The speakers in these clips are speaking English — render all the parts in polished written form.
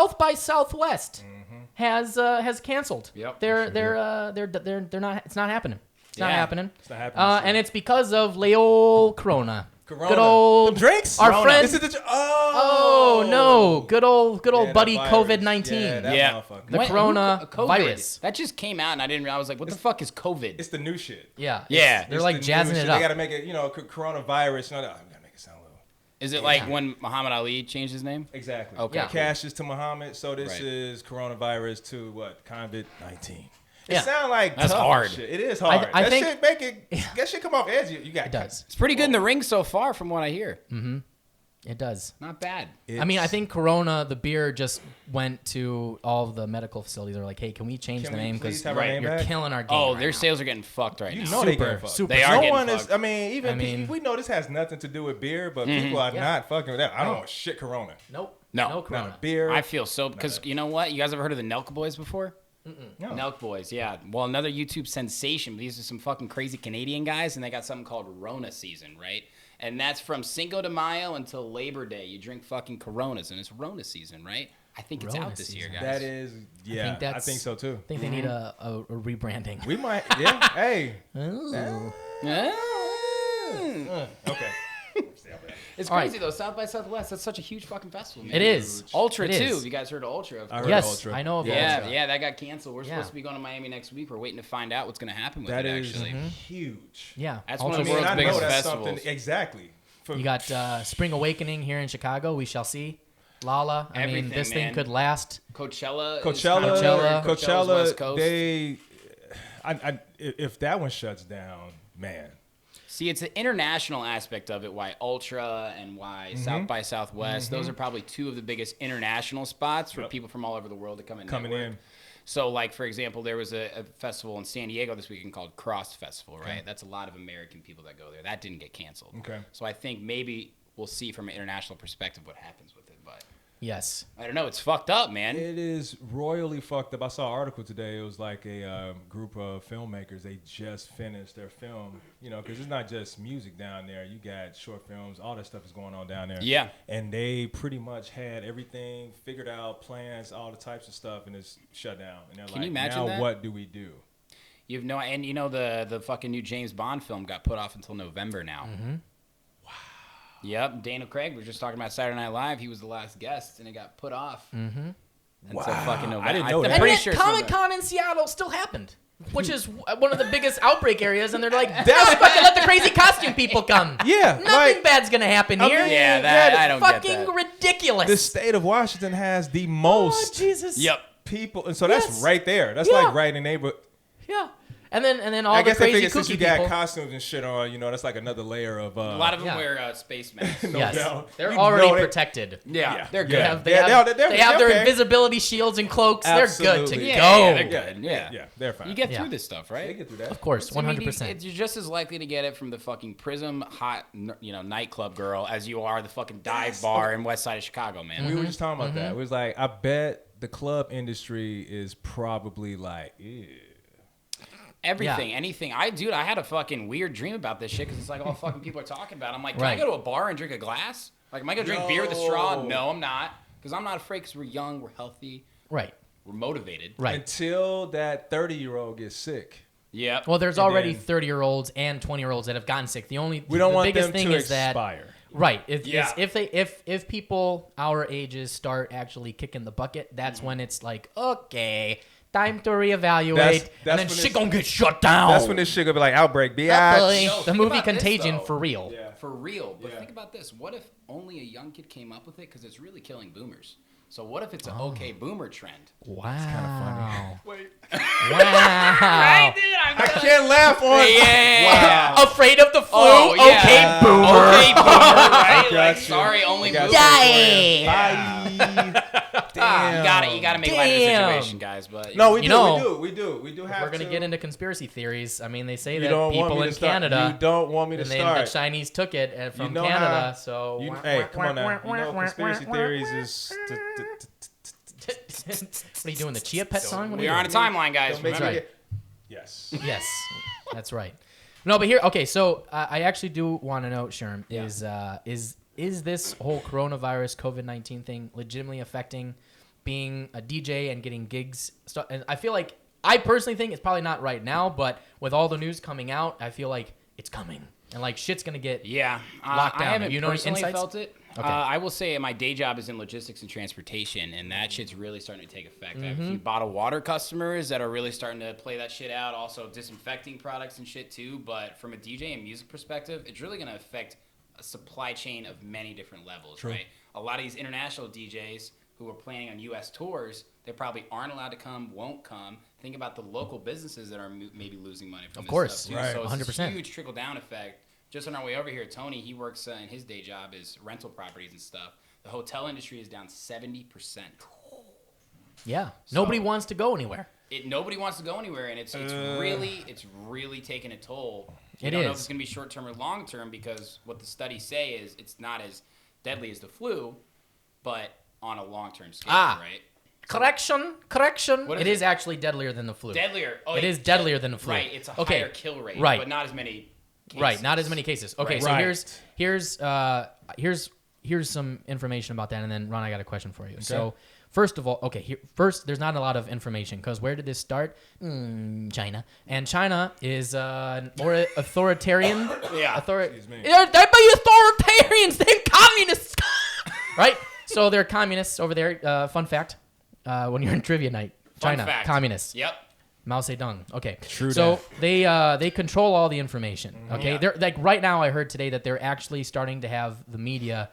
South by Southwest has canceled. Yep. They're not. It's not happening. It's not happening. It's not happening. And it's because of Leo Corona. Corona. Good old the drinks. Our Corona. friend. This is the, Oh no! Good old buddy that COVID-19. Yeah, that Yeah. motherfucker. The Corona COVID. virus. That just came out, and I didn't realize. I was like, what the fuck is COVID? It's the new shit. Yeah. Yeah. They're It's like the jazzing new it shit. up. They gotta make it, coronavirus. No, I'm gonna make it sound a little. Is it like when Muhammad Ali changed his name? Exactly. Okay. Yeah. Cash is to Muhammad, so this Right. is coronavirus to what? COVID-19. It Yeah. sound like That's tough hard. Shit. It is hard. I that think- shit make it. That shit come off edgy. You got It does. It's pretty good in the ring so far, from what I hear. It does. Not bad. I mean, I think Corona, the beer, just went to all of the medical facilities. They're like, hey, can we change Can the we name? please Because have our name you're back? killing our game. Oh, right their now. sales are getting fucked right You now. know they Super, getting fucked. super. They are No getting one fucked. is. I mean, even I mean- we know this has nothing to do with beer, but people are not fucking with that. I don't know shit. Corona. Nope. No. No Not Corona. a beer. I feel so because you know what? You guys ever heard of the Nelk Boys before? No. Nelk Boys, yeah. Well, another YouTube sensation. These are some fucking crazy Canadian guys, and they got something called Rona season, right? And that's from Cinco de Mayo until Labor Day. You drink fucking Coronas, and it's Rona season, right? I think it's Rona out this year, season. guys. That is. Yeah, I think so too. I think they need a rebranding. We might. Yeah. Hey. Ooh. Okay. It's All right. crazy though. South by Southwest. That's such a huge fucking festival. Man. It is. Ultra It too. is. Have you guys heard of Ultra? Of I course. heard Yes, Ultra. I know of Yeah, Ultra. yeah, that got canceled. We're Yeah. supposed to be going to Miami next week. We're waiting to find out what's going to happen with That it. is Actually, huge. Yeah. That's Ultra one of the I mean, world's I know biggest that's festivals. something exactly. You got Spring Awakening here in Chicago. We shall see. Lala. I mean, Everything, this thing man. could last. Coachella. Coachella. Coachella's West Coast. If that one shuts down, man. See, it's the international aspect of it, why Ultra and why South by Southwest. Those are probably two of the biggest international spots for people from all over the world to come in. Coming in. So, like, for example, there was a festival in San Diego this weekend called Cross Festival, right? That's a lot of American people that go there. That didn't get canceled. Okay. So I think maybe we'll see from an international perspective what happens with it. But Yes. I don't know. It's fucked up, man. It is royally fucked up. I saw an article today. It was like a group of filmmakers. They just finished their film, because it's not just music down there. You got short films. All that stuff is going on down there. Yeah. And they pretty much had everything figured out, plans, all the types of stuff, and it's shut down. And they're Can you imagine now that? what do we do? You have no, and the fucking new James Bond film got put off until November now. Yep, Daniel Craig. We were just talking about Saturday Night Live. He was the last guest, and it got put off until fucking November. I didn't know that. I'm And pretty yet sure it's November. Comic-Con in Seattle still happened, which is one of the biggest outbreak areas, and they're like, let's fucking let the crazy costume people come. Yeah, Nothing bad's going to happen here. Yeah, that I don't get Fucking that. ridiculous. The state of Washington has the Oh, most Jesus. Yep. people, and so that's Yes. right there. That's Yeah. like right in the neighborhood. Yeah. And then all I the guess they crazy figured since kooky you got people. costumes and shit on, that's like another layer of. A lot of them Yeah. wear space masks. no Yes. doubt. They're You already know they- protected. Yeah, they're good. They Yeah. have, they Yeah, have, they're they have their okay. invisibility shields and cloaks. They're good to Absolutely. go. Yeah, they're good. Yeah. Yeah, they're fine. You get Yeah. through this stuff, They right? get through that. Of course, I mean, 100%. you're just as likely to get it from the fucking Prism hot, nightclub girl as you are the fucking dive bar in West Side of Chicago, man. We were just talking about that. It was like, I bet the club industry is probably like, ew. Everything, Yeah. anything. I had a fucking weird dream about this shit because it's like all fucking people are talking about it. I'm like, can I Right. go to a bar and drink a glass? Like, am I going to drink beer with a straw? No. No, I'm not. Because I'm not afraid because we're young, we're healthy, Right. we're motivated. Right. Until that 30-year-old gets sick. Yeah. Well, there's And already then- 30-year-olds and 20-year-olds that have gotten sick. We don't the want biggest them thing to is that expire. right. Yeah. If people our ages start actually kicking the bucket, that's when it's like, okay, time to reevaluate, That's and then when shit it's- gonna get shut down. That's when this shit gonna be like, outbreak, Oh, biatch. boy. Yo, The think movie about this, Contagion though. for real. Yeah. For real. But Yeah. think about this. What if only a young kid came up with it? Because it's really killing boomers. So what if it's an okay boomer trend? Wow. Wait. Wow. I can't laugh on. Yeah. Afraid of the flu? Oh, yeah. Okay, boomer. Okay, boomer, right? Got Like, you. sorry, only Got boomers. you. Die. Bye. You gotta make light of the Damn. situation, guys. But No, we You do. know, we do have We're gonna to. get into conspiracy theories. I mean, they say You that don't want people me in to start. Canada, You don't want me to and then the start. Chinese took it from You know Canada. how- So Hey, come on now. You know conspiracy theories is. what are you doing? The Chia Pet song? What are we you are on doing? a timeline, guys. Don't make me Remember? right. get- Yes. Yes, that's right. No, but here, okay. So I actually do want to know, Sherm, is this whole coronavirus COVID-19 thing legitimately affecting being a DJ and getting gigs. And I feel like, I personally think it's probably not right now, but with all the news coming out, I feel like it's coming. And like shit's going to get locked down. I haven't you know personally insights? felt it. Okay. I will say my day job is in logistics and transportation, and that shit's really starting to take effect. I have a few bottled water customers that are really starting to play that shit out. Also disinfecting products and shit too. But from a DJ and music perspective, it's really going to affect a supply chain of many different levels, right? A lot of these international DJs who are planning on U.S. tours, they probably aren't allowed to come, won't come. Think about the local businesses that are maybe losing money from this stuff too. Right. So it's 100%. a huge trickle-down effect. Just on our way over here, Tony, he works in his day job is rental properties and stuff. The hotel industry is down 70%. Yeah. Nobody wants to go anywhere. Nobody wants to go anywhere, and it's really taking a toll. You It don't know if is. it's going to be short-term or long-term because what the studies say is it's not as deadly as the flu, but on a long-term scale, right? Correction. What is It is actually deadlier than the flu. Deadlier. Oh, It is deadlier than the flu. Right. It's a Okay. higher kill rate, Right. but not as many cases. Right, not as many cases. Okay, Right. so Right. here's some information about that, and then Ron, I got a question for you. Okay. So first of all, first there's not a lot of information because where did this start? China, and China is more authoritarian. Yeah. Excuse me. They're authoritarians. They're communists, right? So they're communists over there. Fun fact: when you're in trivia night, China fact. communists. Yep. Mao Zedong. Okay. True So that. they control all the information. Okay. Yeah. They're like right now. I heard today that they're actually starting to have the media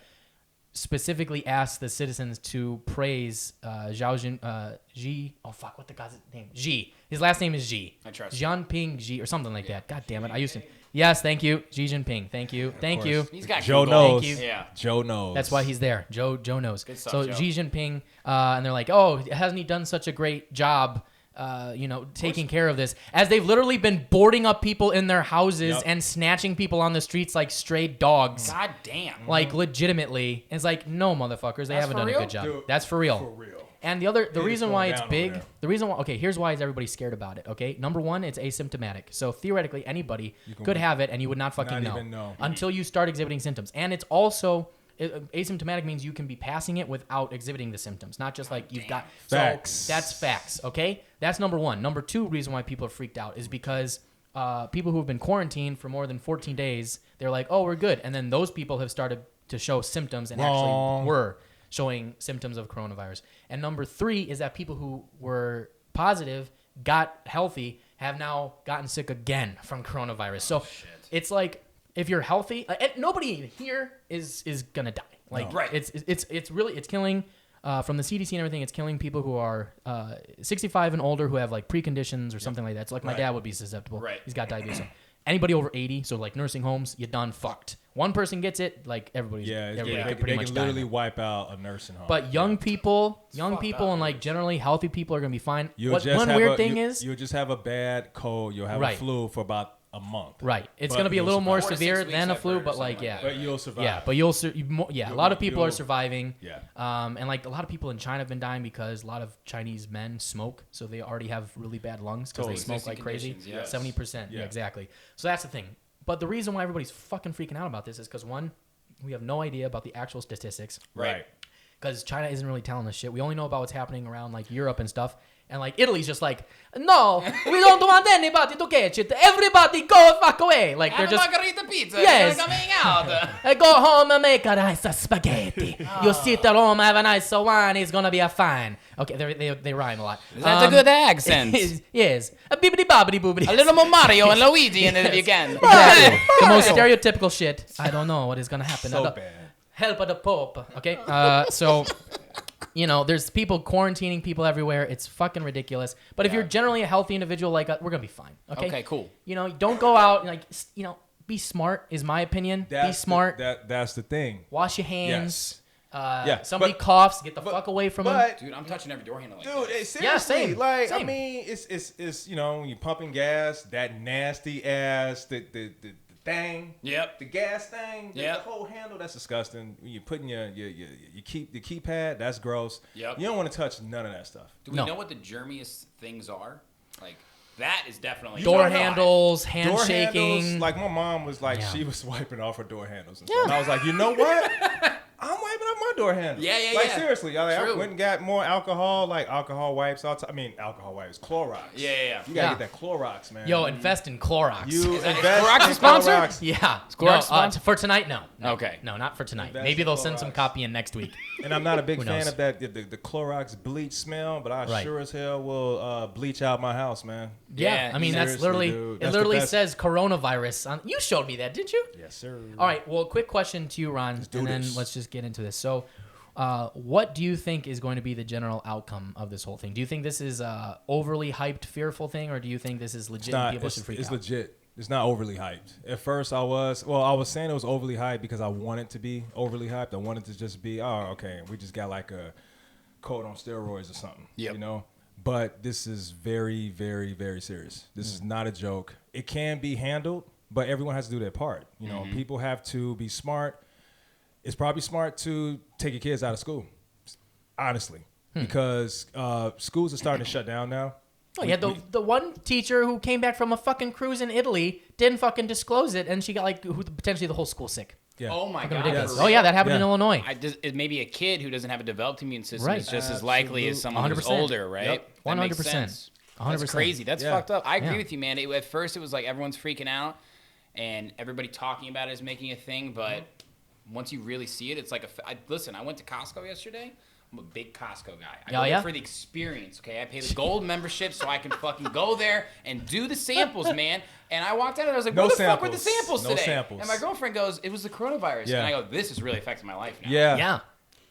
specifically ask the citizens to praise Xi. Oh fuck! What the guy's name? Xi. His last name is Xi. I trust you. Jinping Xi or something like that. God damn it! I used to. Yes. Thank you. Xi Jinping. Thank you. Thank you. He's got Joe Google. knows. Thank you. Yeah. Joe knows. That's why he's there. Joe knows. Good stuff, So Joe. Xi Jinping, and they're like, oh, hasn't he done such a great job, taking care of this? As they've literally been boarding up people in their houses Yep. and snatching people on the streets like stray dogs. God damn. Like legitimately. It's like, no, motherfuckers, they That's haven't for done a real? good job. Dude, That's for real. For real. And the reason going why it's down over big, there. the reason why, okay, here's why is everybody scared about it, okay? Number one, it's asymptomatic. So theoretically, anybody could have it and you would not fucking Not even know. until you start exhibiting symptoms. And it's also, asymptomatic means you can be passing it without exhibiting the symptoms, not just like you've got. Facts. So that's facts, okay? That's number one. Number two reason why people are freaked out is because people who have been quarantined for more than 14 days, they're like, oh, we're good. And then those people have started to show symptoms and Wrong. actually were showing symptoms of coronavirus. And number three is that people who were positive, got healthy, have now gotten sick again from coronavirus. So it's like, if you're healthy, nobody here is gonna die. Like, Right. It's really killing. From the CDC and everything, it's killing people who are 65 and older who have like preconditions or something like that. So like my Right. dad would be susceptible. Right. He's got diabetes. So anybody over 80, so like nursing homes, you're done fucked. One person gets it, like everybody They could pretty much can die. literally wipe out a nursing home. But young people fucked up, and like generally healthy people are gonna be fine. You'll just One have weird thing is, you'll just have a bad cold. You'll have Right. a flu for about a month. right, it's But gonna be a you'll little more survive. 4 to 6 severe weeks than a I've flu, heard or but like something like yeah, But you'll survive. yeah, but a lot of people are surviving. Yeah. And like a lot of people in China have been dying because a lot of Chinese men smoke, so they already have really bad lungs because Totally. they smoke like Existing crazy. conditions, yes. 70%. Yeah, Yeah. exactly. So that's the thing. But the reason why everybody's fucking freaking out about this is because one, we have no idea about the actual statistics. Right. Because China isn't really telling us shit. We only know about what's happening around like Europe and stuff. And like Italy's just like, no, we don't want anybody to catch it. Everybody go fuck away. Like they're Have just a margarita pizza. Yes. You're gonna come hang out. go home and make a nice spaghetti. You sit at home, have a nice wine. It's gonna be a fine. Okay, they rhyme a lot. That's a good accent. Yes, a bibbidi bobbidi boobidi. A little more Mario and Luigi in it if you can. Exactly. The most stereotypical shit. I don't know what is gonna happen. So I don't- bad. Help of the Pope. Okay. So, there's people quarantining people everywhere. It's fucking ridiculous. But if you're generally a healthy individual like us, we're gonna be fine. Okay. Okay, cool. Don't go out and be smart is my opinion. Be smart. That's the thing. Wash your hands. Yes. Somebody but- coughs, get the fuck away from them. But Dude, I'm touching every door handle like dude, this. seriously, same, like I same. mean, it's when you're pumping gas, that nasty ass, the thing, Yep. the gas thing, Yep. the whole handle, that's disgusting. When you're putting your keypad, that's gross. Yep. You don't want to touch none of that stuff. Do we No. know what the germiest things are? Like, that is definitely... Door don't know. handles, Door handshaking. handles, like my mom was like, Yeah. she was wiping off her door handles and stuff. And I was like, you know what? I'm wiping off my door handle. Yeah, yeah, like, yeah. seriously, I True. went and got more alcohol, like alcohol wipes. Alcohol wipes, Clorox. Yeah, yeah, yeah. You gotta Yeah. get that Clorox, man. Yo, invest in Clorox. you that- invest is Clorox in a sponsor? Clorox. Yeah. Clorox No, sponsor? for tonight, no. Okay. No, not for tonight. Invest Maybe in they'll send some Clorox. copy in next week. And I'm not a big Who fan knows? of that the Clorox bleach smell, but I Right. sure as hell will bleach out my house, man. Yeah, I mean, that's seriously, literally, dude. it That's the literally best. says coronavirus. You showed me that, didn't you? Yes, sir. All right, well, quick question to you, Ron, do and then this. let's just get into this. So, what do you think is going to be the general outcome of this whole thing? Do you think this is a overly hyped, fearful thing, or do you think this is legit and people should freak It's out? legit. It's not overly hyped. At first, I was saying it was overly hyped because I wanted to be overly hyped. I wanted to just be, oh, okay, we just got like a coat on steroids or something, Yep. you know? But this is very, very, very serious. This is not a joke. It can be handled, but everyone has to do their part. You know, people have to be smart. It's probably smart to take your kids out of school, honestly, because schools are starting to shut down now. Oh, yeah, the one teacher who came back from a fucking cruise in Italy didn't fucking disclose it, and she got like potentially the whole school sick. Yeah. Oh my Fucking god. ridiculous. for Oh yeah, real? that happened in Yeah. Illinois. It may be a kid who doesn't have a developed immune system. Right. Is just as likely as someone who's 100%. older, right? Yep. That makes 100%. sense. 100%. That's crazy. That's Yeah. fucked up. I agree Yeah. with you, man. At first, it was like everyone's freaking out, and everybody talking about it is making a thing. But once you really see it, it's like listen. I went to Costco yesterday. I'm a big Costco guy. I go there yeah? for the experience, okay? I pay the gold membership so I can fucking go there and do the samples, man. And I walked out and I was like, No where the fuck were the samples. samples No today? samples. And my girlfriend goes, it was the coronavirus. Yeah. And I go, this is really affecting my life now. Yeah. Yeah.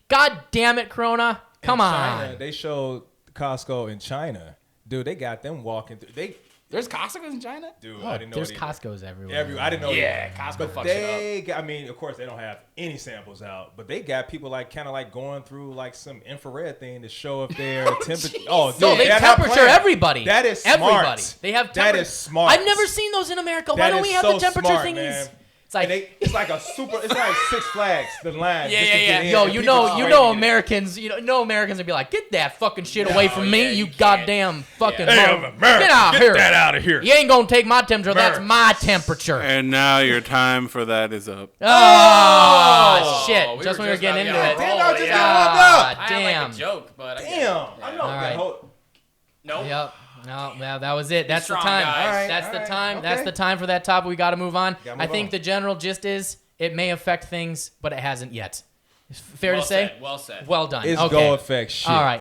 God damn it, Corona. Come In on. China, they showed Costco in China. Dude, they got them walking through. There's Costco's in China? Dude, Oh, I didn't know there's it either. Costco's everywhere. I didn't know. Yeah, either. Costco But fucks they got, I mean, of course, they don't have any samples out, but they got people like kind of like going through like some infrared thing to show if their temperature. Oh, dude, No, they they're not temperature playing. everybody. That is smart. Everybody. They have That temperature. is smart. I've never seen those in America. Why That don't is we have so the temperature smart, thingies? man. It's like, It's like a super. It's like Six Flags, the line. Yeah, just to yeah, get yeah. in, yo, and you people know, just you waiting know, to get Americans, Americans would be like, get that fucking shit away from me, yeah, you you can't. goddamn fucking. Hey, I'm mother- American. Get out here. that out of here. You ain't gonna take my temperature. That's America. my temperature. And now your time for that is up. Oh, shit! we just were when we were just getting about into to it. get on a Damn, I roll, just yeah. got warmed up. I Damn. had like a joke, but Damn, I I know. All right. Nope. Yep. No, yeah, that was it. That's the strong, time. guys. All right, That's all the right, time. okay. That's the time for that topic. We got to move on. Gotta I move think on. the general gist is it may affect things, but it hasn't yet. Fair Well to say. said, well said. Well done. It's okay. gonna affect shit. All right.